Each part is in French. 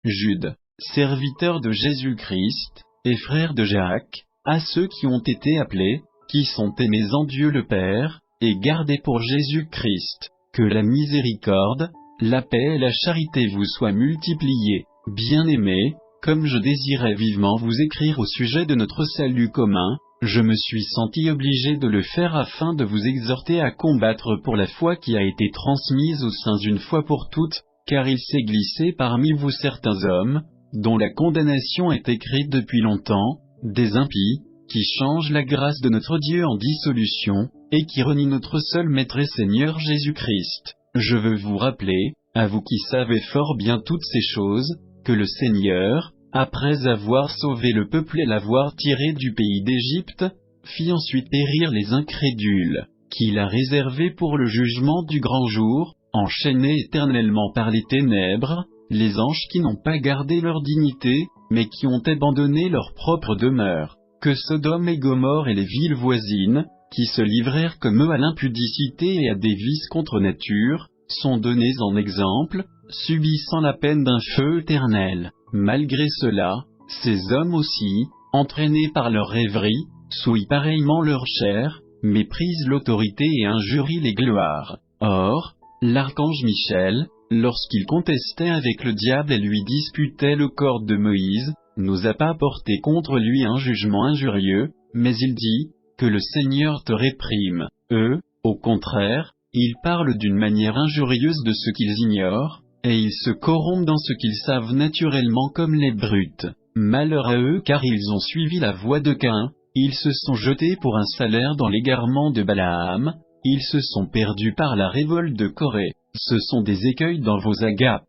Jude, serviteur de Jésus-Christ, et frère de Jacques, à ceux qui ont été appelés, qui sont aimés en Dieu le Père, et gardés pour Jésus-Christ, que la miséricorde, la paix et la charité vous soient multipliées. Bien-aimés, comme je désirais vivement vous écrire au sujet de notre salut commun, je me suis senti obligé de le faire afin de vous exhorter à combattre pour la foi qui a été transmise aux saints une fois pour toutes, car il s'est glissé parmi vous certains hommes, dont la condamnation est écrite depuis longtemps, des impies, qui changent la grâce de notre Dieu en dissolution, et qui renient notre seul Maître et Seigneur Jésus-Christ. Je veux vous rappeler, à vous qui savez fort bien toutes ces choses, que le Seigneur, après avoir sauvé le peuple et l'avoir tiré du pays d'Égypte, fit ensuite périr les incrédules, qu'il a réservés pour le jugement du grand jour, enchaînés éternellement par les ténèbres, les anges qui n'ont pas gardé leur dignité, mais qui ont abandonné leur propre demeure, que Sodome et Gomorrhe et les villes voisines, qui se livrèrent comme eux à l'impudicité et à des vices contre nature, sont donnés en exemple, subissant la peine d'un feu éternel. Malgré cela, ces hommes aussi, entraînés par leur rêverie, souillent pareillement leur chair, méprisent l'autorité et injurient les gloires. Or, l'archange Michel, lorsqu'il contestait avec le diable et lui disputait le corps de Moïse, n'osa pas porter contre lui un jugement injurieux, mais il dit, que le Seigneur te réprime. Eux, au contraire, ils parlent d'une manière injurieuse de ce qu'ils ignorent, et ils se corrompent dans ce qu'ils savent naturellement comme les brutes. Malheur à eux car ils ont suivi la voie de Caïn, ils se sont jetés pour un salaire dans l'égarement de Balaam, ils se sont perdus par la révolte de Corée, ce sont des écueils dans vos agapes,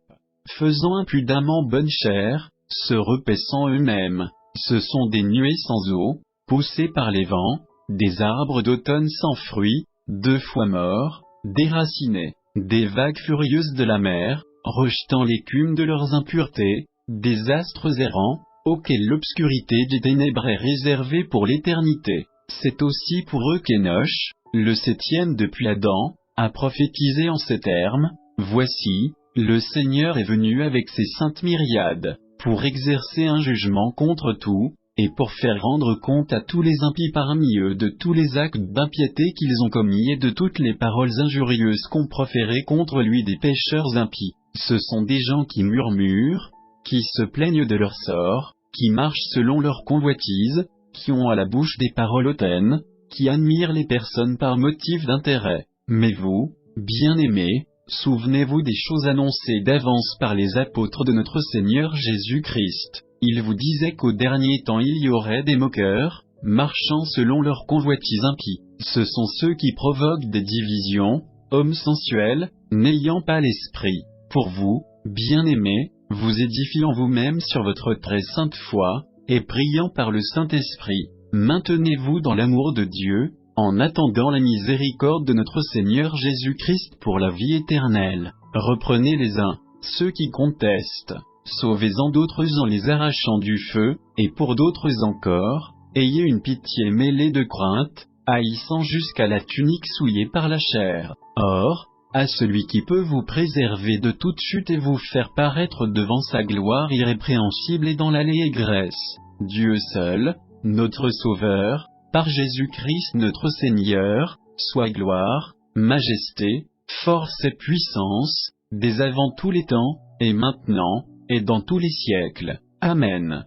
faisant impudemment bonne chère, se repaissant eux-mêmes, ce sont des nuées sans eau, poussés par les vents, des arbres d'automne sans fruits, 2 fois morts, déracinés, des vagues furieuses de la mer, rejetant l'écume de leurs impuretés, des astres errants, auxquels l'obscurité des ténèbres est réservée pour l'éternité. C'est aussi pour eux qu'Enoch, le 7e depuis Adam, a prophétisé en ces termes, « Voici, le Seigneur est venu avec ses saintes myriades, pour exercer un jugement contre tout, et pour faire rendre compte à tous les impies parmi eux de tous les actes d'impiété qu'ils ont commis et de toutes les paroles injurieuses qu'ont proférées contre lui des pécheurs impies. Ce sont des gens qui murmurent, qui se plaignent de leur sort, qui marchent selon leur convoitise, qui ont à la bouche des paroles hautaines, qui admirent les personnes par motif d'intérêt. Mais vous, bien-aimés, souvenez-vous des choses annoncées d'avance par les apôtres de notre Seigneur Jésus-Christ. Ils vous disaient qu'au dernier temps il y aurait des moqueurs, marchant selon leur convoitise impie. Ce sont ceux qui provoquent des divisions, hommes sensuels, n'ayant pas l'esprit. Pour vous, bien-aimés, vous édifiant vous-même sur votre très sainte foi, et priant par le Saint-Esprit, maintenez-vous dans l'amour de Dieu, en attendant la miséricorde de notre Seigneur Jésus-Christ pour la vie éternelle. Reprenez les uns, ceux qui contestent, sauvez-en d'autres en les arrachant du feu, et pour d'autres encore, ayez une pitié mêlée de crainte, haïssant jusqu'à la tunique souillée par la chair. Or, à celui qui peut vous préserver de toute chute et vous faire paraître devant sa gloire irrépréhensible et dans l'allégresse, Dieu seul, notre Sauveur, par Jésus-Christ notre Seigneur, soit gloire, majesté, force et puissance, dès avant tous les temps, et maintenant, et dans tous les siècles. Amen.